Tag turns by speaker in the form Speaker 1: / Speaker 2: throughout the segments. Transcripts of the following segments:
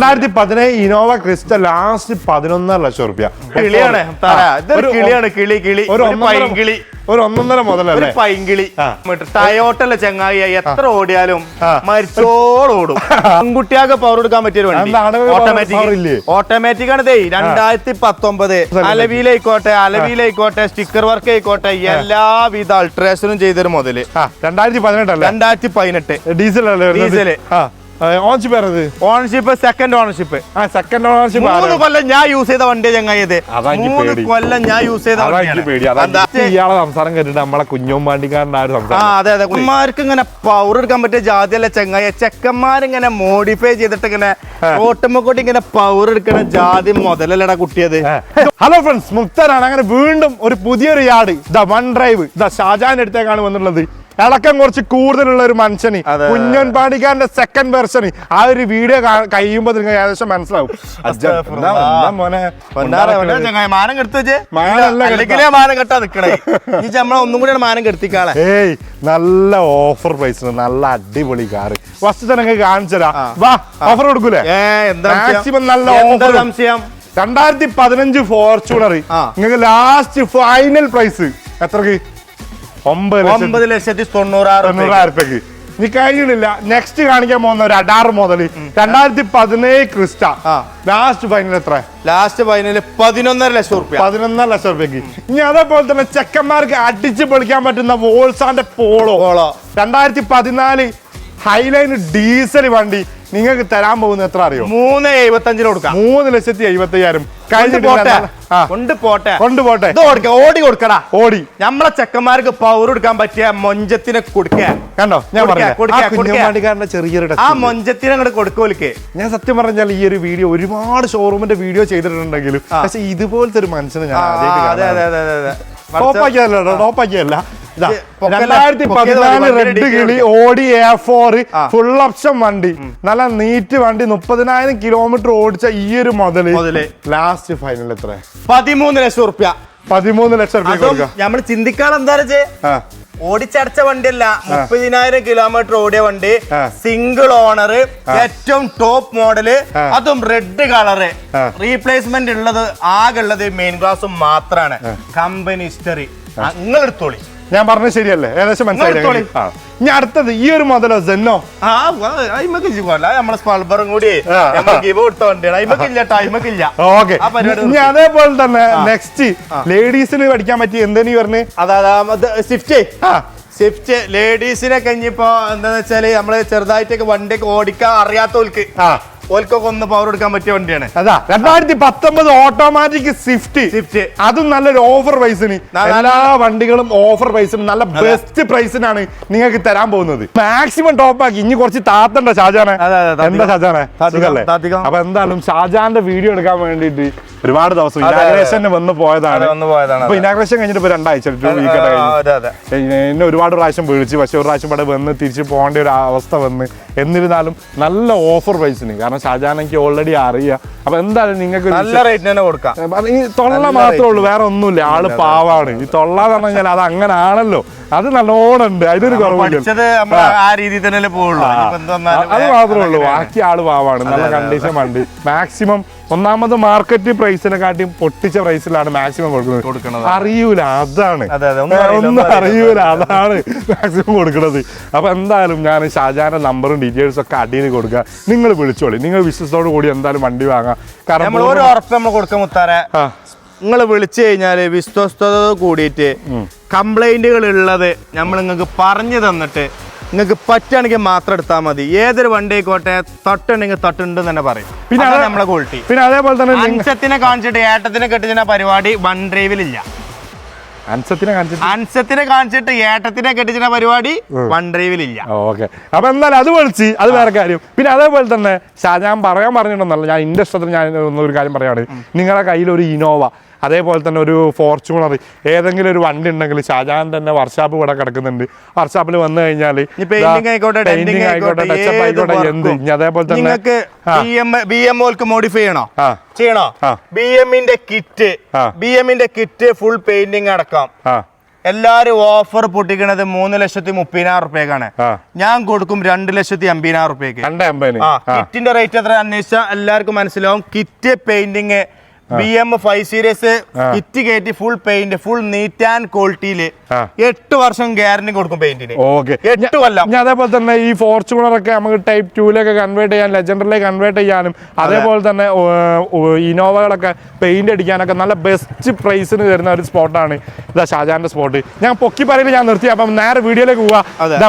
Speaker 1: 2017 Innova Crysta last 11.5 ലക്ഷം രൂപ.
Speaker 2: കിളിയാണ് കിളി
Speaker 1: ഒരു 1.5 മുതലല്ലേ
Speaker 2: പൈങ്കിളി ടയോട്ടല്ല ചങ്ങായി എത്ര ഓടിയാലും മരിച്ചോടോടും. പെൺകുട്ടിയാകെ പവർ എടുക്കാൻ പറ്റിയ വണ്ടി ഓട്ടോമാറ്റിക് ആണ്. 2019 അലവിയിലായിക്കോട്ടെ സ്റ്റിക്കർ വർക്ക് ആയിക്കോട്ടെ എല്ലാവിധ അൾട്രേഷനും ചെയ്തൊരു മുതല്.
Speaker 1: 2018 ഡീസൽ ഓണർഷിപ്പ് സെക്കൻഡ് ഓണർഷിപ്പ്
Speaker 2: 3 കൊല്ലം ഞാൻ യൂസ് ചെയ്ത വണ്ടി ചങ്ങായത്. 3 കൊല്ലം ഞാൻ യൂസ് ചെയ്ത
Speaker 1: ഇയാളെ സംസാരം കേട്ടിട്ട് നമ്മളെ കുഞ്ഞോമ്പാണ്ടിക്കാരൻ്റെ ആ ഒരു സംസാരം.
Speaker 2: അതെ കുഞ്ഞന്മാർക്ക് ഇങ്ങനെ പവർ എടുക്കാൻ പറ്റിയ ജാതിയല്ല ചങ്ങായ. ചെക്കന്മാരിങ്ങനെ മോഡിഫൈ ചെയ്തിട്ട് ഇങ്ങനെ ഓട്ടോമൊക്കെ ഇങ്ങനെ പവർ എടുക്കണ ജാതി മുതലല്ലടാ കുട്ടിയത്.
Speaker 1: Hello friends, മുക്തനാണ്. അങ്ങനെ വീണ്ടും ഒരു പുതിയൊരു യാർഡ് വൺ ഡ്രൈവ് ഷാജാന്റെ അടുത്തേക്കാണ് വന്നിട്ടുള്ളത്. ഇളക്കം കുറച്ച് കൂടുതലുള്ള ഒരു മനുഷ്യന്, കുഞ്ഞൻപാടിക്കാരന്റെ സെക്കൻഡ് വെർഷൻ. ആ ഒരു വീഡിയോ കഴിയുമ്പോ നിങ്ങൾക്ക് ഏകദേശം മനസ്സിലാവും. ഏയ് നല്ല ഓഫർ പ്രൈസിന് നല്ല അടിപൊളി കാറ് ഫസ്റ്റ് തന്നെ കാണിച്ചതാ. വാ, ഓഫർ കൊടുക്കൂലേ? മാക്സിമം നല്ല ഓഫർ. 2015 ഫോർച്യൂണർ നിങ്ങൾക്ക് ലാസ്റ്റ് ഫൈനൽ പ്രൈസ് എത്രക്ക്? 9,90,000 നീ കഴിയണില്ല. നെക്സ്റ്റ് കാണിക്കാൻ പോകുന്ന ഒരു അഡാറ് മുതൽ 2017 ക്രിസ്റ്റ ലാസ്റ്റ് ഫൈനൽ എത്ര?
Speaker 2: ലാസ്റ്റ് ഫൈനൽ 11.5 ലക്ഷം രൂപ.
Speaker 1: 11.5 ലക്ഷം രൂപയ്ക്ക്. ഇനി അതേപോലെ തന്നെ ചെക്കന്മാർക്ക് അടിച്ച് പൊളിക്കാൻ പറ്റുന്ന വോൾസാന്റെ പോളോ 2014 ഹൈലൈൻ ഡീസൽ വണ്ടി നിങ്ങൾക്ക് തരാൻ പോകുന്നത് എത്ര അറിയോ?
Speaker 2: 3,75 കൊടുക്കാം.
Speaker 1: 3,75,000
Speaker 2: കൊണ്ടുപോട്ടെ. ഓടി കൊടുക്കടാ. ഓടി നമ്മളെ ചെക്കന്മാർക്ക് പവർ കൊടുക്കാൻ പറ്റിയ മൊഞ്ചത്തിനെ കൊടുക്കുക.
Speaker 1: കണ്ടോ ഞാൻ പറഞ്ഞ ചെറിയൊരു
Speaker 2: ആ മൊഞ്ചത്തിനെ അങ്ങോട്ട് കൊടുക്കോലിക്ക്.
Speaker 1: ഞാൻ സത്യം പറഞ്ഞാൽ ഈ ഒരു വീഡിയോ ഒരുപാട് ഷോറൂമിന്റെ വീഡിയോ ചെയ്തിട്ടുണ്ടെങ്കിലും പക്ഷെ ഇതുപോലത്തെ ഒരു മനുഷ്യനെ ഞാൻ ടോപ്പാക്കിയല്ല. 2014 റെഡ് കിളി ഓടി A4 ഫുൾ ഓപ്ഷൻ വണ്ടി, നല്ല നീറ്റ് വണ്ടി, 30,000 കിലോമീറ്റർ ഓടിച്ച ഈ ഒരു മുതല് ലാസ്റ്റ് ഫൈനൽ എത്ര?
Speaker 2: 13 ലക്ഷം രൂപ.
Speaker 1: 13 ലക്ഷം രൂപ.
Speaker 2: നമ്മൾ ചിന്തിക്കാൻ എന്താ ഓടിച്ചടച്ച വണ്ടിയല്ല, 30,000 കിലോമീറ്റർ ഓടിയ വണ്ടി, സിംഗിൾ ഓണർ, ഏറ്റവും ടോപ്പ് മോഡല്, അതും റെഡ് കളറ്. റീപ്ലേസ്മെന്റ് ഉള്ളത് ആകെ ഉള്ളത് മെയിൻ ഗ്ലാസും മാത്രമാണ്. കമ്പനി ഹിസ്റ്ററി നിങ്ങൾ എടുത്തോളി.
Speaker 1: ഞാൻ പറഞ്ഞത് ശരിയല്ലേ? ഏകദേശം മനസ്സിലായി. ഇനി അടുത്തത് ഈ ഒരു മുതലോ സെന്നോ
Speaker 2: നമ്മളെ സ്പൾബറും കൂടി
Speaker 1: ഓക്കെ. ഇനി അതേപോലെ തന്നെ നെക്സ്റ്റ് ലേഡീസിന് പഠിക്കാൻ പറ്റി എന്തെന്ന് പറഞ്ഞ്
Speaker 2: സ്വിഫ്റ്റ് ലേഡീസിനെ കഴിഞ്ഞപ്പോ എന്താന്ന് വെച്ചാല് നമ്മള് ചെറുതായിട്ടൊക്കെ വണ്ടിയൊക്കെ ഓടിക്കാൻ അറിയാത്തവർക്ക് ഓൽക്കൊക്കെ ഒന്ന് പവർ എടുക്കാൻ പറ്റിയ വണ്ടിയാണ്.
Speaker 1: അതാ 2019 ഓട്ടോമാറ്റിക് സ്വിഫ്റ്റ്. അതും നല്ലൊരു ഓഫർ പ്രൈസിന്. എല്ലാ വണ്ടികളും ഓഫർ പ്രൈസിന് നല്ല ബെസ്റ്റ് പ്രൈസിനാണ് നിങ്ങൾക്ക് തരാൻ പോകുന്നത്. മാക്സിമം ടോപ്പ് ആക്കി. ഇനി കുറച്ച് താത്തണ്ട ഷാജാനെ. എന്താ ഷാജാനെ? അപ്പൊ എന്തായാലും ഷാജാന്റെ വീഡിയോ എടുക്കാൻ വേണ്ടിട്ട് ഒരുപാട് ദിവസം ഇനാഗ്രേഷന് വന്ന് പോയതാണ്. അപ്പൊ ഇനാഗ്രേഷൻ കഴിഞ്ഞിട്ട് ഇപ്പൊ 2 ആഴ്ച എന്നെ ഒരുപാട് പ്രാവശ്യം വിളിച്ചു. പക്ഷെ ഒരു പ്രാവശ്യം ഇവിടെ വന്ന് തിരിച്ചു പോകേണ്ട ഒരു അവസ്ഥ വന്ന്. എന്നിരുന്നാലും നല്ല ഓഫർ പ്രൈസിന്. കാരണം ഷാജാൻ എനിക്ക് ഓൾറെഡി അറിയാം. അപ്പൊ എന്തായാലും നിങ്ങൾക്ക്
Speaker 2: നല്ല റേറ്റ് തന്നെ കൊടുക്കാം.
Speaker 1: ഈ തൊള്ള മാത്രമേ ഉള്ളൂ, വേറെ ഒന്നുമില്ല. ആള് പാവാണ്. ഈ തൊള്ള എന്ന് പറഞ്ഞു കഴിഞ്ഞാൽ അത് അങ്ങനെ ആണല്ലോ, അത് നല്ലോണം ഉണ്ട്. അതിനൊരു കുറവില്ല. അത് മാത്രമേ ഉള്ളൂ. ബാക്കി ആള് പാവാണ്. നല്ല കണ്ടീഷൻ വണ്ടി. മാക്സിമം ഒന്നാമത് മാർക്കറ്റ് പ്രൈസിനെ കാട്ടി പൊട്ടിച്ച പ്രൈസിലാണ് മാക്സിമം കൊടുക്കുന്നത്. അറിയൂല, അതാണ് ഒന്നും അറിയൂല, അതാണ് മാക്സിമം കൊടുക്കുന്നത്. അപ്പൊ എന്തായാലും ഞാൻ ഷാജാന്റെ നമ്പറും ഡീറ്റെയിൽസും ഒക്കെ അടിയിൽ കൊടുക്കുക. നിങ്ങൾ വിളിച്ചോളി. നിങ്ങൾ വിശ്വസത്തോടു കൂടി എന്തായാലും വണ്ടി വാങ്ങാം. കാരണം
Speaker 2: ഒരു ഉറപ്പ് നമ്മൾ കൊടുക്കാൻ മുത്താറെ, നിങ്ങൾ വിളിച്ചു കഴിഞ്ഞാല് വിശ്വസ്തത കൂടിയിട്ട് കംപ്ലൈന്റുകൾ ഉള്ളത് നമ്മൾ നിങ്ങൾക്ക് പറഞ്ഞു തന്നിട്ട് നിങ്ങൾക്ക് പറ്റുകയാണെങ്കിൽ മാത്രം എടുത്താൽ മതി. ഏതൊരു വണ്ടി ആയിക്കോട്ടെ, തട്ടുണ്ടെങ്കിൽ തട്ടുണ്ട് തന്നെ പറയും. പിന്നെ നമ്മളെ ക്വാളിറ്റി.
Speaker 1: പിന്നെ അതേപോലെ തന്നെ
Speaker 2: അൻസത്തിനെ കാണിച്ചിട്ട് ഏട്ടത്തിനെ കെട്ടിച്ച പരിപാടി വൺ ഡ്രൈവിലില്ല. അൻസത്തിനെ കാണിച്ചിട്ട് ഏട്ടത്തിനെ കെട്ടിച്ച പരിപാടി വൺ ഡ്രൈവിലില്ല.
Speaker 1: ഓക്കെ. അപ്പൊ എന്തായാലും അത് വിളിച്ച് അത് വേറെ കാര്യം. പിന്നെ അതേപോലെ തന്നെ ഞാൻ പറഞ്ഞിട്ടുണ്ടെന്നല്ല, ഞാൻ എന്റെ ഇഷ്ടത്തിന് ഞാൻ ഒരു കാര്യം പറയാണ്. നിങ്ങളുടെ കയ്യിൽ ഒരു ഇനോവ, അതേപോലെ തന്നെ ഒരു ഫോർച്യൂണർ, ഏതെങ്കിലും ഒരു വണ്ടി ഉണ്ടെങ്കിൽ ഷാജാൻ തന്നെ വർക്ക്ഷോപ്പ് ഇവിടെ കിടക്കുന്നുണ്ട്. വർക്ക്ഷോപ്പിൽ വന്നു കഴിഞ്ഞാൽ
Speaker 2: ആയിക്കോട്ടെ
Speaker 1: എന്ത് ഇനി അതേപോലെ തന്നെ
Speaker 2: മോഡിഫൈ ചെയ്യണോ? ബി എമ്മിന്റെ കിറ്റ് ഫുൾ പെയിന്റിംഗ് അടക്കാം. എല്ലാരും ഓഫർ പൊട്ടിക്കണത് 3,30,000 റുപ്യക്കാണ്. ഞാൻ കൊടുക്കും 2,80,000 റുപ്യക്ക്. കിറ്റിന്റെ റേറ്റ് എത്ര അന്വേഷിച്ചാൽ എല്ലാവർക്കും മനസ്സിലാവും. Kit painting BM 5 series kit കയറ്റി full paint full neat and ക്വാളിറ്റിയില് 8 വർഷം ഗ്യാരണ്ടി കൊടുക്കും പെയിന്റിന്. 8 കൊല്ലം.
Speaker 1: അതേപോലെ തന്നെ ഈ ഫോർച്യൂണർ ഒക്കെ നമുക്ക് ടൈപ്പ് 2 കൺവേർട്ട് ചെയ്യാൻ ലെജൻഡറിലേക്ക് കൺവേർട്ട് ചെയ്യാനും അതേപോലെ തന്നെ ഇനോവകളൊക്കെ പെയിന്റ് അടിക്കാനൊക്കെ നല്ല ബെസ്റ്റ് പ്രൈസിന് തരുന്ന ഒരു സ്പോട്ടാണ് ഇതാ ഷാജാന്റെ സ്പോട്ട്. ഞാൻ പൊക്കി പറയില്ല, ഞാൻ നിർത്തി. അപ്പം നേരെ വീഡിയോയിലേക്ക് പോവാ.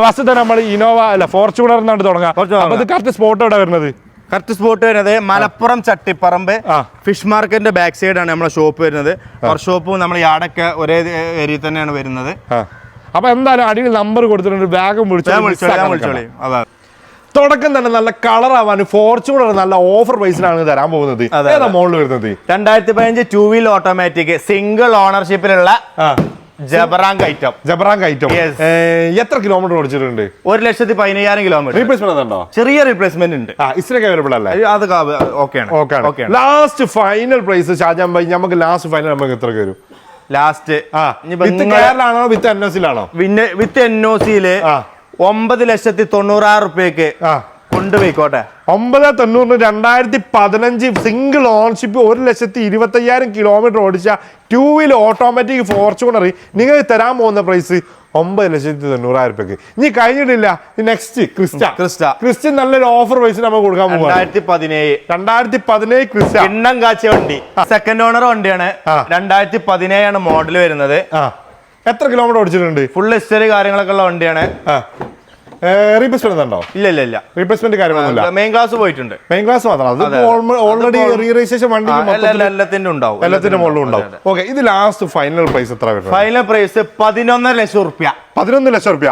Speaker 1: ഫസ്റ്റ് നമ്മൾ ഇനോവ അല്ല ഫോർച്യൂണർ എന്നാണ് തുടങ്ങാം. അപ്പൊ ഇത് കറക്റ്റ് സ്പോട്ട് എവിടെ വരുന്നത്?
Speaker 2: കറക്റ്റ് സ്പോട്ട് വരുന്നത് മലപ്പുറം ചട്ടിപ്പറമ്പ് ഫിഷ് മാർക്കറ്റിന്റെ ബാക്ക് സൈഡ് ആണ് നമ്മളെ ഷോപ്പ് വരുന്നത്. വർക്ക്ഷോപ്പും നമ്മൾ യാർഡൊക്കെ ഒരേ ഏരിയയിൽ തന്നെയാണ് വരുന്നത്.
Speaker 1: അപ്പൊ എന്തായാലും അടിയിൽ നമ്പർ കൊടുത്തിട്ടുണ്ട്, ബാഗും വിളിച്ചോളി. തുടക്കം തന്നെ നല്ല കളർ ആവാൻ ഫോർച്യൂണർ നല്ല ഓഫർ പ്രൈസിലാണ് തരാൻ പോകുന്നത്. ഏതാ മോഡൽ വരുന്നത്?
Speaker 2: 2015 2 വീൽ ഓട്ടോമാറ്റിക് സിംഗിൾ ഓണർഷിപ്പിലുള്ള ജബറാങ്ക് ഐറ്റം.
Speaker 1: എത്ര കിലോമീറ്റർ ഓടിച്ചിട്ടുണ്ട്?
Speaker 2: 1,15,000 കിലോമീറ്റർ.
Speaker 1: റീപ്ലേസ്മെന്റ് ഉണ്ടോ?
Speaker 2: ചെറിയ റീപ്ലേസ്മെന്റ് ഉണ്ട്.
Speaker 1: അവൈലബിൾ അല്ലേ?
Speaker 2: അത് okay.
Speaker 1: Last final price Shajan bhai, നമുക്ക് ലാസ്റ്റ് ഫൈനൽ നമുക്ക് എത്ര വരും?
Speaker 2: ലാസ്റ്റ്
Speaker 1: കേരളാണോ വിത്ത് NOC ലാണോ?
Speaker 2: വിത്ത് NOC 9,90,000 റുപ്യക്ക് കൊണ്ടുപോയിക്കോട്ടെ.
Speaker 1: 9,90,000 2015 സിംഗിൾ ഓൺഷിപ്പ് 1,20,000 കിലോമീറ്റർ ഓടിച്ച 2 വീൽ ഓട്ടോമാറ്റിക് ഫോർച്യൂണർ നിങ്ങൾക്ക് തരാൻ പോകുന്ന പ്രൈസ് 9,90,000 റുപ്യക്ക്. ഇനി കഴിഞ്ഞിട്ടില്ല, നെക്സ്റ്റ് ക്രിസ്റ്റ നല്ലൊരു ഓഫർ പ്രൈസ് നമ്മൾ കൊടുക്കാൻ പോകും. 2017 ക്രിസ്റ്റ
Speaker 2: എണ്ണം കാച്ചിയ വണ്ടി, സെക്കൻഡ് ഓണർ വണ്ടിയാണ്. 2017 ആണ് മോഡൽ വരുന്നത്.
Speaker 1: എത്ര കിലോമീറ്റർ ഓടിച്ചിട്ടുണ്ട്?
Speaker 2: ഫുൾ ഹിസ്റ്ററി കാര്യങ്ങളൊക്കെ ഉള്ള വണ്ടിയാണ്.
Speaker 1: റീപ്ലേസ്മെന്റ് ഉണ്ടോ?
Speaker 2: ഇല്ല.
Speaker 1: റീപ്ലേസ്മെന്റ് കാര്യമൊന്നുമില്ല.
Speaker 2: മെയിൻ ക്ലാസ് പോയിട്ടുണ്ട്.
Speaker 1: മെയിൻ ക്ലാസ് മാത്രം. ഓൾറെഡി റീരജിസ്ട്രേഷൻ വണ്ടി
Speaker 2: എല്ലാത്തിന്റെ ഉണ്ടാവും.
Speaker 1: എല്ലാത്തിന്റെ മുകളിലും ഉണ്ടാവും. ഓക്കെ, ഇത് ലാസ്റ്റ് ഫൈനൽ പ്രൈസ് എത്ര വരുന്നത്?
Speaker 2: ഫൈനൽ പ്രൈസ് 11 ലക്ഷം റുപ്യ.
Speaker 1: 11 ലക്ഷം റുപ്യ.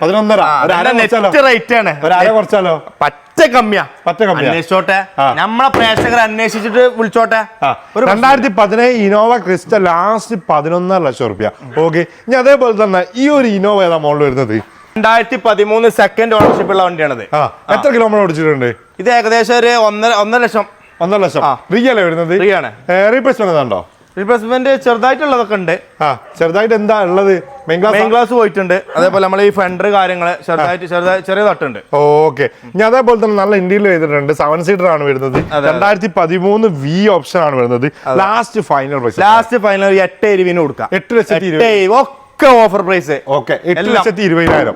Speaker 2: 11.5 റേറ്റ് ആണ്.
Speaker 1: കുറച്ചാലോ?
Speaker 2: പറ്റ കമ്മിയാ. അന്വേഷിച്ചോട്ടെ, നമ്മളെ പ്രേക്ഷകർ അന്വേഷിച്ചിട്ട് വിളിച്ചോട്ടെ.
Speaker 1: 2017 ഇനോവ ക്രിസ്റ്റ ലാസ്റ്റ് 11 ലക്ഷം റുപ്യ. ഓക്കെ, ഇനി അതേപോലെ തന്നെ ഈ ഒരു ഇനോവ ഏതാ മോഡൽ വരുന്നത്?
Speaker 2: 2013 സെക്കൻഡ് ഓണർഷിപ്പ് ഉള്ള വണ്ടിയാണത്.
Speaker 1: എത്ര കിലോമീറ്റർ ഓടിച്ചിട്ടുണ്ട്?
Speaker 2: ഇത് ഏകദേശം ഒരു 1.5 ലക്ഷം.
Speaker 1: 1.5 ലക്ഷം. റിയല്ലേ വരുന്നത്? റീപ്ലേസ്മെന്റ് ഉണ്ടോ?
Speaker 2: റീപ്ലേസ്മെന്റ് ചെറുതായിട്ടുള്ളതൊക്കെ ഉണ്ട്.
Speaker 1: ചെറുതായിട്ട് എന്താ ഉള്ളത്?
Speaker 2: മെയിൻ ക്ലാസ് പോയിട്ടുണ്ട്. അതേപോലെ നമ്മൾ ഈ ഫെൻഡർ കാര്യങ്ങള് ചെറിയ തട്ടുണ്ട്.
Speaker 1: ഓക്കെ, ഇനി അതേപോലെ തന്നെ നല്ല ഇന്ത്യയിൽ ചെയ്തിട്ടുണ്ട്. 7 സീറ്റർ ആണ് വരുന്നത്. 2013 V ഓപ്ഷൻ ആണ് വരുന്നത്. ലാസ്റ്റ് ഫൈനൽ
Speaker 2: 8,20,000 കൊടുക്കാം.
Speaker 1: 8,20,000
Speaker 2: ഓഫർ പ്രൈസ്.
Speaker 1: ഓക്കെ, 8,20,000.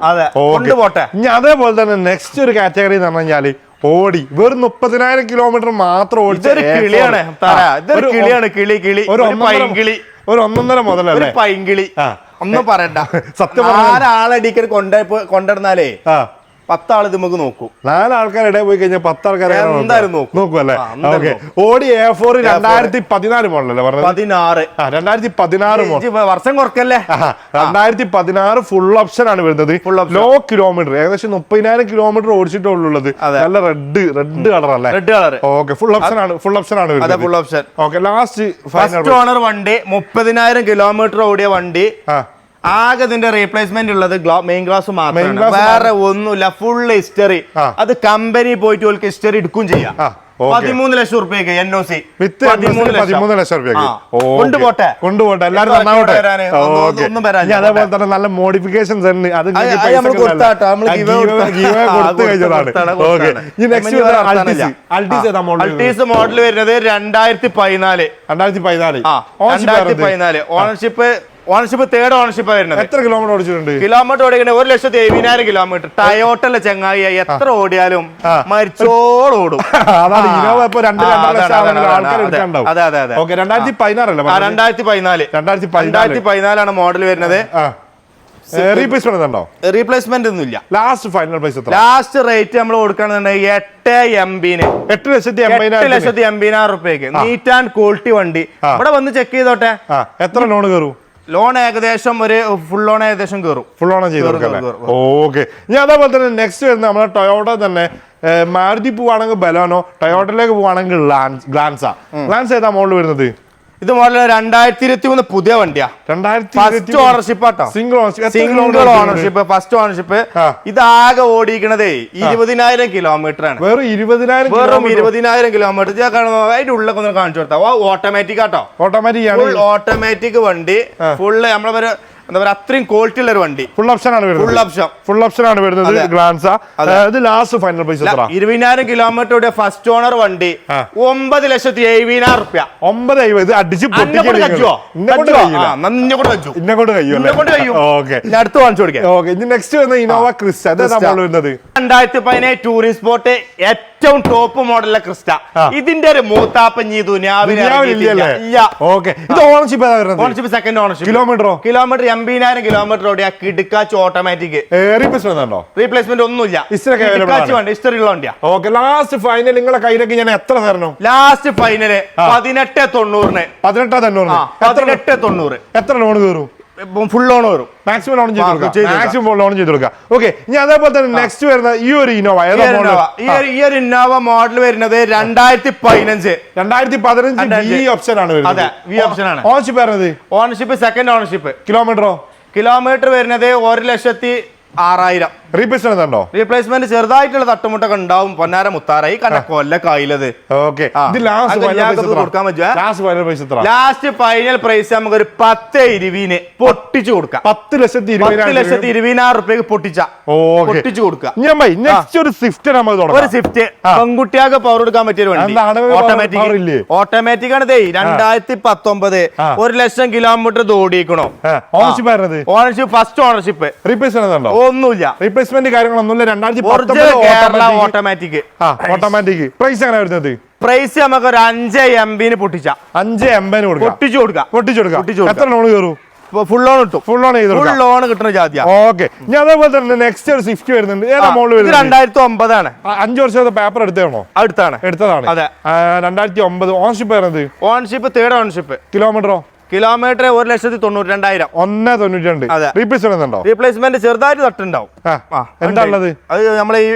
Speaker 2: കൊണ്ടുപോട്ടെ.
Speaker 1: ഇനി അതേപോലെ തന്നെ നെക്സ്റ്റ് ഒരു കാറ്റഗറി എന്ന് പറഞ്ഞു കഴിഞ്ഞാല് ഓടി വെറും 30,000 കിലോമീറ്റർ മാത്രം ഓടിച്ചൊരു
Speaker 2: കിളിയാണ്.
Speaker 1: ഒരു 1.5 മുതലല്ലേ
Speaker 2: പൈങ്കിളി. ഒന്നും പറയണ്ട. സത്യം 4 ആളടിക്കൽ കൊണ്ടിരുന്നാലേ 10 ആൾ ഇത് നമുക്ക് നോക്കൂ.
Speaker 1: 4 ആൾക്കാരുടെ പോയി കഴിഞ്ഞാൽ 10 ആൾക്കാരെ
Speaker 2: എന്തായാലും
Speaker 1: നോക്കുമല്ലേ? ഓക്കെ, ഓടി A4 2014 മോഡലല്ലേ പറഞ്ഞത്? 2016 മോഡൽ.
Speaker 2: വർഷം കുറക്കല്ലേ?
Speaker 1: 2016 ഫുൾ ഓപ്ഷൻ ആണ് വരുന്നത്. ലോ കിലോമീറ്റർ ഏകദേശം 30,000 കിലോമീറ്റർ ഓടിച്ചിട്ടുള്ളത്. നല്ല റെഡ് കളർ അല്ലേ?
Speaker 2: Red colour.
Speaker 1: Okay, full option ആണ് വരുന്നത്.
Speaker 2: Full option.
Speaker 1: Okay, last
Speaker 2: first owner വണ്ടി 30,000 കിലോമീറ്റർ ഓടിയ വണ്ടി. ആകെ ഇതിന്റെ റീപ്ലേസ്മെന്റ് ഉള്ളത് മെയിൻ ക്ലാസ് മാത്രമാണ്, വേറെ ഒന്നുമില്ല. Full history. അത് കമ്പനി പോയിട്ട് ഓൾക്ക് ഹിസ്റ്ററി എടുക്കും ചെയ്യാം. 13 ലക്ഷം റുപ്യക്ക് NOC.
Speaker 1: 13 ലക്ഷം രൂപയ്ക്ക് കൊണ്ടുപോട്ടെ. എല്ലാവരും നന്നാവട്ടെ. അതേപോലെ തന്നെ നല്ല മോഡിഫിക്കേഷൻസ് ഉണ്ട്. അത്
Speaker 2: അൾട്ടീസ് മോഡൽ വരുന്നത് 2014 ഓണർഷിപ്പ് തേർഡ് ഓണർഷിപ്പ് വരുന്നത്.
Speaker 1: എത്ര കിലോമീറ്റർ ഓടിച്ചിട്ടുണ്ട്?
Speaker 2: കിലോമീറ്റർ ഓടിക്കുന്നത് 1,70,000 കിലോമീറ്റർ. ടയോട്ടല്ല ചങ്ങായി, എത്ര ഓടിയാലും മരിച്ചോടോടും. 2014 മോഡൽ വരുന്നത്. റീപ്ലേസ്മെന്റ് ഒന്നും ഇല്ല.
Speaker 1: Last final price
Speaker 2: last rate നമ്മൾ കൊടുക്കണമെന്നുണ്ടെങ്കിൽ 8,80,000 റുപ്യക്ക് നീറ്റ് ആൻഡ് ക്വാളിറ്റി വണ്ടി. ഇവിടെ വന്ന് ചെക്ക് ചെയ്തോട്ടെ.
Speaker 1: എത്ര ലോൺ കയറും?
Speaker 2: ലോൺ ഏകദേശം ഒരു ഫുൾ ലോൺ ഏകദേശം കയറും.
Speaker 1: ഫുൾ ലോൺ ചെയ്ത്. ഓക്കെ, ഇനി അതേപോലെ തന്നെ നെക്സ്റ്റ് വരുന്നത് നമ്മളെ ടൊയോട്ട തന്നെ. മാരുതി പോവാണെങ്കിൽ ബലോനോ, ടൊയോട്ടയിലേക്ക് പോവാണെങ്കിൽ ഗ്ലാൻസ ഏതാ മോഡൽ വരുന്നത്?
Speaker 2: ഇത് മോഡൽ 2023 പുതിയ വണ്ടിയാ. First ownership auto. Single ownership, first ownership. ഇതാകെ ഓടിക്കണതേ 20,000 കിലോമീറ്റർ ആണ്.
Speaker 1: വെറും
Speaker 2: 20,000 കിലോമീറ്റർ. അതിന്റെ ഉള്ളിലൊക്കെ ഒന്ന് കാണിച്ചു കൊടുത്താ. ഓട്ടോമാറ്റിക് ആട്ടോ. ഓട്ടോമാറ്റിക് വണ്ടി ഫുള്ള് നമ്മളെ എന്താ പറയുക അത്രയും ക്വാളിറ്റി ഉള്ള ഒരു വണ്ടി.
Speaker 1: ഫുൾ ഓപ്ഷൻ ആണ് വരുന്നത്. ഗ്ലാൻസ. ഇത് ലാസ്റ്റ് ഫൈനൽ പ്രൈസ് എത്ര?
Speaker 2: 20,000 കിലോമീറ്റർ ഫസ്റ്റ് ഓണർ വണ്ടി 9,70,000 റുപ്യ.
Speaker 1: 9,70,000. ഇത് അടിച്ച്
Speaker 2: അടുത്ത് വാങ്ങിച്ചു കൊടുക്കാം.
Speaker 1: നെക്സ്റ്റ് വന്ന ഇന്നോവ ക്രിസ്റ്റ.
Speaker 2: 2017 ടൂറിസ്റ്റ് സ്പോർട്ട് ഏറ്റവും ടോപ്പ് മോഡലിലെ ക്രിസ്റ്റ. ഇതിന്റെ ഒരു മൂത്താപ്പഞ്ഞി ownership second ownership. Kilometre 80,000 kilometre ഓടിയ കിടുക്കാച്ച് ഓട്ടോമാറ്റിക്. റീപ്ലേസ്മെന്റ് ഒന്നുമില്ല. ഹിസ്റ്ററി ഉള്ള വണ്ടിയാ.
Speaker 1: ലാസ്റ്റ് ഫൈനൽ നിങ്ങളെ കയ്യിലേക്ക് ഞാൻ എത്ര തരണം?
Speaker 2: Last final 18,90. 18,90.
Speaker 1: എത്ര ലോൺ കയറും?
Speaker 2: ഫുൾ ലോൺ വരും.
Speaker 1: മാക്സിമം ലോൺ ചെയ്ത് കൊടുക്കാം. ഓക്കെ, ഇനി അതേപോലെ തന്നെ നെക്സ്റ്റ് വരുന്ന ഈ ഒരു ഇന്നോവ.
Speaker 2: ഈ ഒരു ഇന്നോവ മോഡൽ വരുന്നത്
Speaker 1: 2015 ഓപ്ഷൻ ആണ്.
Speaker 2: Ownership second ownership.
Speaker 1: കിലോമീറ്റർ
Speaker 2: വരുന്നത് 1,06,000. റീപ്ലേസ്മെന്റ് ചെറുതായിട്ടുള്ള തട്ടുമുട്ടൊക്കെ ഉണ്ടാവും. പൊന്നാര മുത്താറായി കൊല്ലക്കായില്ലത്. ലാസ്റ്റ് ഫൈനൽ പ്രൈസ് നമുക്ക് ഒരു 10,20,000 പൊട്ടിച്ചു കൊടുക്കാം. 10,20,000 റുപ്യക്ക് പൊട്ടിച്ചു കൊടുക്കാം.
Speaker 1: ഒരു സ്വിഫ്റ്റ്
Speaker 2: പെൺകുട്ടിയാൾക്ക് പവർ കൊടുക്കാൻ പറ്റിയ ഒരു വണ്ടി. ഓട്ടോമാറ്റിക് ആണ്. 2019 1,00,000 കിലോമീറ്റർ ഓടിക്കണോ. Ownership first ownership. ഒന്നുമില്ല.
Speaker 1: കാര്യങ്ങളൊന്നുമില്ല.
Speaker 2: 2019 ഓട്ടോമാറ്റിക്.
Speaker 1: പ്രൈസ് എങ്ങനെ വരുന്നത്?
Speaker 2: പ്രൈസ് നമുക്ക് ഒരു 5,80,000 പൊട്ടിച്ചു കൊടുക്കാം.
Speaker 1: എത്ര ലോൺ കയറും?
Speaker 2: ഫുൾ ലോൺ കിട്ടും. ഫുൾ ലോൺ കിട്ടുന്ന ജാതിയാ.
Speaker 1: ഓക്കെ, ഞാൻ അതേപോലെ തന്നെ നെക്സ്റ്റ് ഒരു സ്വിഫ്റ്റ് വരുന്നുണ്ട്.
Speaker 2: 2009 ആണ്.
Speaker 1: 5 വർഷത്തെ പേപ്പർ എടുത്തതാണോ?
Speaker 2: എടുത്തതാണ്.
Speaker 1: അതെ. 2009. ഓണർഷിപ്പ് വരുന്നത്?
Speaker 2: Ownership third ownership.
Speaker 1: Kilometre
Speaker 2: 1,92,000.
Speaker 1: 1,92.
Speaker 2: Replacement ചെറുതായിട്ട് തട്ടുണ്ടാവും.
Speaker 1: എന്താ ഉള്ളത്?
Speaker 2: അത് നമ്മളെ ഈ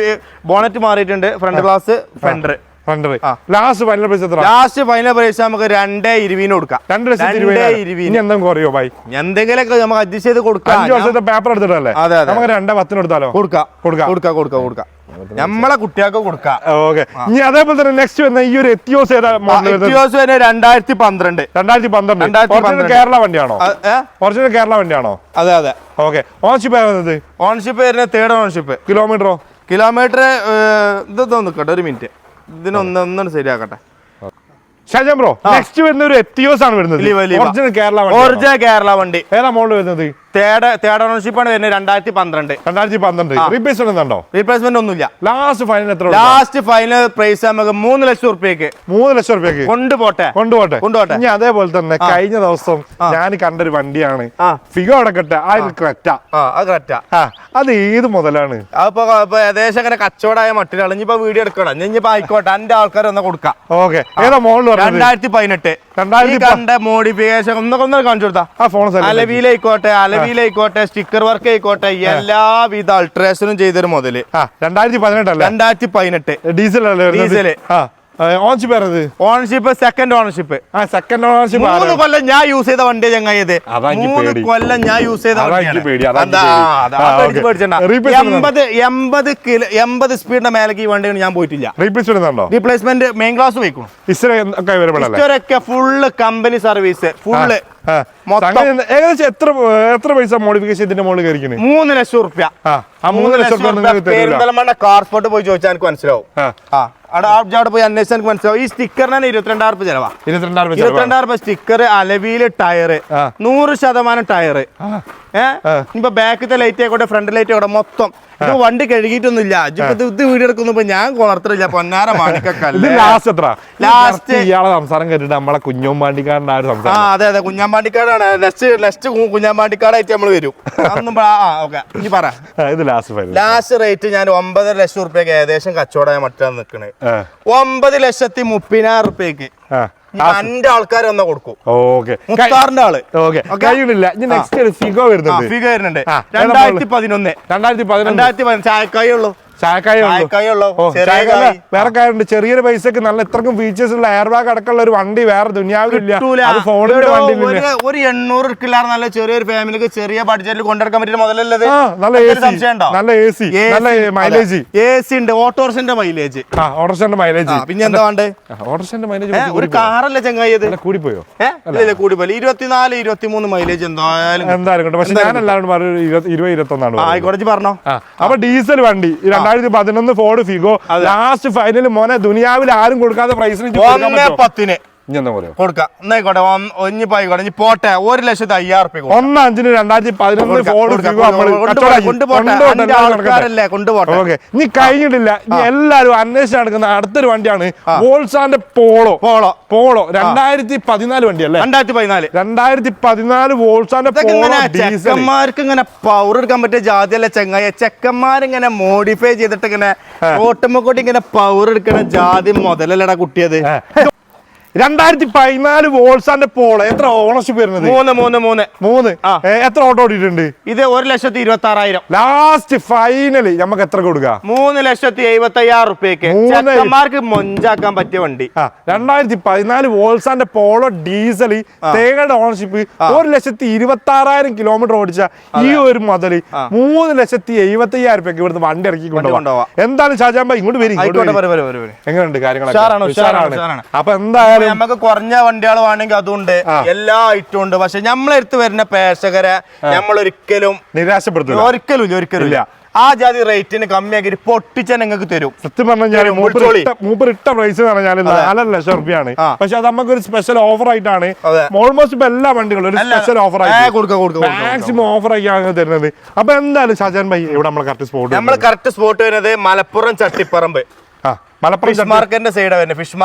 Speaker 2: ബോണറ്റ് മാറിയിട്ടുണ്ട്. Front glass fender.
Speaker 1: Last final price
Speaker 2: നമുക്ക് 2,20,000 കൊടുക്കാം.
Speaker 1: 2,20,000.
Speaker 2: എന്തെങ്കിലുമൊക്കെ നമുക്ക് അഡ്ജസ്റ്റ് ചെയ്ത് കൊടുക്കാം.
Speaker 1: 5 വർഷത്തെ പേപ്പർ എടുത്തിട്ടല്ലേ? നമുക്ക് 2,10 എടുത്താലോ?
Speaker 2: കൊടുക്കാം. നമ്മളെ കുട്ടികൾക്ക് കൊടുക്കാം.
Speaker 1: ഓക്കെ, ഇനി അതേപോലെ തന്നെ നെക്സ്റ്റ് വന്ന ഈ ഒരു എത്തിയോസ്
Speaker 2: 2012
Speaker 1: കേരള വണ്ടിയാണോ? ഒറിജിനൽ കേരള വണ്ടിയാണോ?
Speaker 2: അതെ.
Speaker 1: ഓക്കെ, ഓണർഷിപ്പ് വരുന്നത്?
Speaker 2: ഓണർഷിപ്പ് വരുന്നത് തേർഡ് ഓണർഷിപ്പ്. കിലോമീറ്റർ ഇതൊന്നും നിൽക്കട്ടെ, ഒരു മിനിറ്റ്. ഇതിനൊന്നും ശരിയാക്കട്ടെ.
Speaker 1: ഷാജാൻ ബ്രോ, നെക്സ്റ്റ് വരുന്ന ഒരു എത്തിയോസ് ആണ് വരുന്നത്. ഒറിജിനൽ
Speaker 2: കേരള വണ്ടി.
Speaker 1: ഏതാ മോഡൽ വരുന്നത്?
Speaker 2: തേർഡ് ഓണർഷിപ്പ് ആണ് വരുന്നത്. 2012. റീപ്ലേസ്മെന്റ് ഒന്നുമില്ല.
Speaker 1: ലാസ്റ്റ്
Speaker 2: ഫൈനൽ പ്രൈസ് നമുക്ക് 3,00,000 റുപ്യക്ക്.
Speaker 1: 3,00,000 റുപ്യക്ക് കൊണ്ടുപോട്ടെ. ഇനി അതേപോലെ തന്നെ കഴിഞ്ഞ ദിവസം ഞാൻ കണ്ടൊരു വണ്ടിയാണ് ഫിഗോ അടക്കട്ടെ. അത് ഏത് മുതലാണ്?
Speaker 2: അപ്പൊ ഏകദേശം അങ്ങനെ കച്ചവടമായ മട്ടിലാണ്. ഇനിയിപ്പോ വീഡിയോ എടുക്കണം. ഇനിയിപ്പോ ആയിക്കോട്ടെ, എന്റെ ആൾക്കാർ ഒന്ന് കൊടുക്കാം.
Speaker 1: ഓക്കെ, ഏതാ മോഡൽ?
Speaker 2: 2018 മോഡിഫിക്കേഷൻ ഒന്നൊക്കെ കാണിച്ചു കൊടുത്താ. അലവിയിലായിക്കോട്ടെ സ്റ്റിക്കർ വർക്ക് ആയിക്കോട്ടെ എല്ലാവിധ അൾട്രേഷനും ചെയ്തൊരു മുതല്.
Speaker 1: 2018 ഡീസൽ.
Speaker 2: Ownership second ownership. 3 കൊല്ലം ഞാൻ യൂസ് ചെയ്ത വണ്ടിയാ ചങ്ങായത്. 3 കൊല്ലം ഞാൻ യൂസ് ചെയ്ത 80 സ്പീഡിന്റെ മേലേക്ക് ഈ വണ്ടിയാണ് ഞാൻ പോയിട്ടില്ല. റീപ്ലേസ്മെന്റ് മെയിൻ ക്ലാസ് വയ്ക്കും. Full company service. ഫുള്ള്
Speaker 1: ഏകദേശം എത്ര പൈസ മോഡിഫിക്കേഷൻ ഇതിന്റെ മുകളിൽ കയറിക്കുന്നത്?
Speaker 2: 3,00,000 റുപ്യ. പെരിന്തൽമണ്ണ കാർ സ്പോട്ട് പോയി ചോദിച്ചാൽ എനിക്ക് മനസ്സിലാവും. അവിടെ പോയി അന്വേഷിച്ചാൽ എനിക്ക് മനസ്സിലാവും. ഈ സ്റ്റിക്കറിനാണ് 22,000 റുപ്യ ചെലവാ. 22,000 റുപ്യ സ്റ്റിക്കർ, അലവിയില് ടയറ് 100% ടയറ്. ഇപ്പൊ ബാക്കത്തെ ലൈറ്റ് ആയിക്കോട്ടെ ഫ്രണ്ട് ലൈറ്റ് ആയിക്കോട്ടെ മൊത്തം. ഇത് വണ്ടി കഴുകിയിട്ടൊന്നുമില്ല. ഇത് വീഡിയോ എടുക്കുമ്പോ ഞാൻ കൊളർത്തില്ല. പൊന്നാര മാണിക്കല്ല.
Speaker 1: ലാസ്റ്റ് ഇയാളെ സംസാരം കേട്ടിട്ട് നമ്മളെ കുഞ്ഞമ്പാണ്ടിക്കാരൻ്റെ ആ ഒരു സംസാരം.
Speaker 2: അതെ കുഞ്ഞമ്പാണ്ടിക്കാടാണ്. നെക്സ്റ്റ് കുഞ്ഞമ്പാണ്ടിക്കാടായിട്ട് നമ്മൾ വരും. ഇനി പറ. ലാസ്റ്റ് റേറ്റ് ഞാൻ 9,00,000 റുപ്യക്ക് ഏകദേശം കച്ചവടമായ മറ്റാണ് നിൽക്കണേ. 9,30,000 റുപ്യക്ക് എന്റെ ആൾക്കാർ വന്നാ കൊടുക്കും. മുത്താറിന്റെ ആള് ഫിഗോ വരുന്നുണ്ട്. 2011 ചായക്കായി ഉള്ളൂ.
Speaker 1: ചായക്കായ
Speaker 2: ചായക്കായുള്ളൂ.
Speaker 1: വേറെ കാര്യമുണ്ട്, ചെറിയൊരു പൈസക്ക് നല്ല ഇത്രക്കും ഫീച്ചേഴ്സ് ഉള്ള എയർ ബാഗ് അടക്കമുള്ള ഒരു വണ്ടി വേറെ ദുനിയാവിലില്ല. അത് ഫോണിന്റെ വണ്ടിയിലില്ല.
Speaker 2: ഒരു 800 കിലാർ നല്ല ചെറിയൊരു ഫാമിലിക്ക് ചെറിയ ബഡ്ജറ്റിൽ കൊണ്ടെടുക്കാൻ പറ്റിയ മുതലല്ലേ.
Speaker 1: നല്ല AC, നല്ല മൈലേജ്.
Speaker 2: AC ഉണ്ട്, ഓട്ടോറിക്ഷന്റെ മൈലേജ്.
Speaker 1: ഓട്ടോറിക്ഷന്റെ മൈലേജ്.
Speaker 2: പിന്നെ എന്താ വേണ്ടേ?
Speaker 1: ഓട്ടോറിക്ഷന്റെ മൈലേജ്
Speaker 2: ഒരു കാറല്ലേ ചങ്ങായി
Speaker 1: കൂടിപ്പോയോ?
Speaker 2: കൂടിപ്പോയി. 24, 23 മൈലേജ് എന്തായാലും
Speaker 1: കിട്ടും. പക്ഷെ ഞാൻ എല്ലാവരും 20-21
Speaker 2: ആയിക്കോട്ടെ പറഞ്ഞോ.
Speaker 1: അപ്പൊ ഡീസൽ വണ്ടി 2011 ഫോർഡ് ഫിഗോ ലാസ്റ്റ് ഫൈനൽ മോനെ ദുനിയാവിൽ ആരും കൊടുക്കാത്ത പ്രൈസിന്
Speaker 2: 1,10 കൊടുക്കാം. എന്നായിക്കോട്ടെ, ഒന്നിപ്പായിക്കോട്ടെ. ഇനി പോട്ടെ, 1,05,000
Speaker 1: 1/5/2011 ഫോർഡ് ഫിഗോ കൊണ്ടുപോട്ടെ. ഇനി കഴിഞ്ഞിട്ടില്ല. ഇനി എല്ലാരും അന്വേഷിച്ച് നടക്കുന്ന അടുത്തൊരു വണ്ടിയാണ് വോൾസാന്റെ പോളോ 2014 വണ്ടിയല്ലേ? 2014 വോൾസാന്റെ പോളോ.
Speaker 2: ചെക്കന്മാർക്ക് ഇങ്ങനെ പവർ എടുക്കാൻ പറ്റിയ ജാതിയല്ല ചങ്ങായ. ചെക്കന്മാരിങ്ങനെ മോഡിഫൈ ചെയ്തിട്ട് ഇങ്ങനെ ഓട്ടോമോക്കോട്ട് ഇങ്ങനെ പവർ എടുക്കണ ജാതി മുതലല്ലടാ കുട്ടിയത്.
Speaker 1: 2014 വോൾസാന്റെ പോളോ എത്ര ഓണർഷിപ്പ് വരുന്നത്? 3. എത്ര ഓട്ടോ ഓടിയിട്ടുണ്ട്?
Speaker 2: ഇത് 1,26,000.
Speaker 1: ലാസ്റ്റ് ഫൈനലി നമുക്ക് എത്ര കൊടുക്കാം?
Speaker 2: 3,75,000 റുപ്യക്ക് ചെക്കന്മാർക്ക് മൊഞ്ചാക്കാൻ പറ്റിയ വണ്ടി.
Speaker 1: 2014 വോൾസാന്റെ പോളോ ഡീസൽ, തേങ്ങയുടെ ഓണർഷിപ്പ് 1,26,000 കിലോമീറ്റർ ഓടിച്ച ഈ ഒരു മുതല് 3,75,000 റുപ്യക്ക് ഇവിടുന്ന് വണ്ടി ഇറക്കി കൊണ്ടുപോകാം. എന്താണ് ഷാജാൻ ഭായി ഇങ്ങോട്ട് വരും? എങ്ങനെയുണ്ട് കാര്യങ്ങളൊക്കെ? അപ്പൊ എന്തായാലും
Speaker 2: നമുക്ക് കുറഞ്ഞ വണ്ടികൾ വേണമെങ്കിൽ അതുണ്ട്, എല്ലാ ഐറ്റവും ഉണ്ട്. പക്ഷെ നമ്മളെടുത്ത് വരുന്ന പ്രേക്ഷകരെ നമ്മൾ ഒരിക്കലും
Speaker 1: നിരാശപ്പെടുത്തില്ല.
Speaker 2: ഒരിക്കലും ഇല്ല. ആ ജാതി റേറ്റിന് കമ്മിയാക്കി പൊട്ടിച്ച നിങ്ങൾക്ക് തരും.
Speaker 1: സത്യം പറഞ്ഞാൽ മൂപ്പർ ഇട്ട പ്രൈസ് എന്ന് പറഞ്ഞാൽ 4 ലക്ഷം റുപ്യാണ്. പക്ഷെ അത് നമുക്ക് ഒരു സ്പെഷ്യൽ ഓഫർ ആയിട്ടാണ് ഓൾമോസ്റ്റ് ഇപ്പൊ എല്ലാ വണ്ടികളും ഒരു സ്പെഷ്യൽ ഓഫർ ആയിട്ട് മാക്സിമം ഓഫർ ആയിട്ടാണ് തരുന്നത്. അപ്പൊ എന്തായാലും ഷാജാൻ ഭായി ഇവിടെ നമ്മൾ കറക്റ്റ് സ്പോട്ട്
Speaker 2: വരുന്നത് മലപ്പുറം ചട്ടിപ്പറമ്പ് ഫിഷ് മാർക്കറ്റിന്റെ സൈഡാണ് വരുന്നത്. ഫിഷ്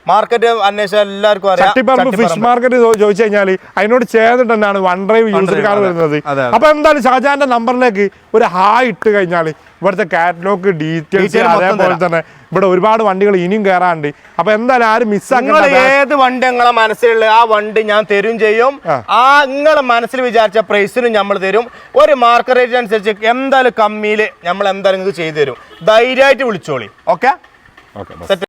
Speaker 2: മാർക്കറ്റ് അന്വേഷിച്ചാൽ എല്ലാവർക്കും അറിയാം.
Speaker 1: ഫിഷ് മാർക്കറ്റ് ചോദിച്ചു കഴിഞ്ഞാൽ അതിനോട് ചേർന്നിട്ട് തന്നെയാണ് വൺ ഡ്രൈവ് യൂസർ കാർ വരുന്നത്. അപ്പൊ എന്തായാലും ഷാജാന്റെ നമ്പറിലേക്ക് ഒരു ഹായ് ഇട്ട് കഴിഞ്ഞാൽ ഇവിടുത്തെ കാറ്റലോഗ് ഡീറ്റെയിൽസ് അതേപോലെ തന്നെ ഇവിടെ ഒരുപാട് വണ്ടികൾ ഇനിയും കയറാണ്ട്. അപ്പൊ എന്തായാലും ആരും മിസ്സാക്കണം.
Speaker 2: ഏത് വണ്ടി നിങ്ങളെ മനസ്സിലുള്ള ആ വണ്ടി ഞാൻ തരും ചെയ്യും. ആ നിങ്ങളെ മനസ്സിൽ വിചാരിച്ച പ്രൈസിനും നമ്മൾ തരും. ഒരു മാർക്കറ്റ് റേറ്റ് അനുസരിച്ച് എന്തായാലും കമ്മിയിൽ നമ്മൾ എന്തായാലും നിങ്ങൾക്ക് ചെയ്തു തരും. ധൈര്യമായിട്ട് വിളിച്ചോളി. ഓക്കെ.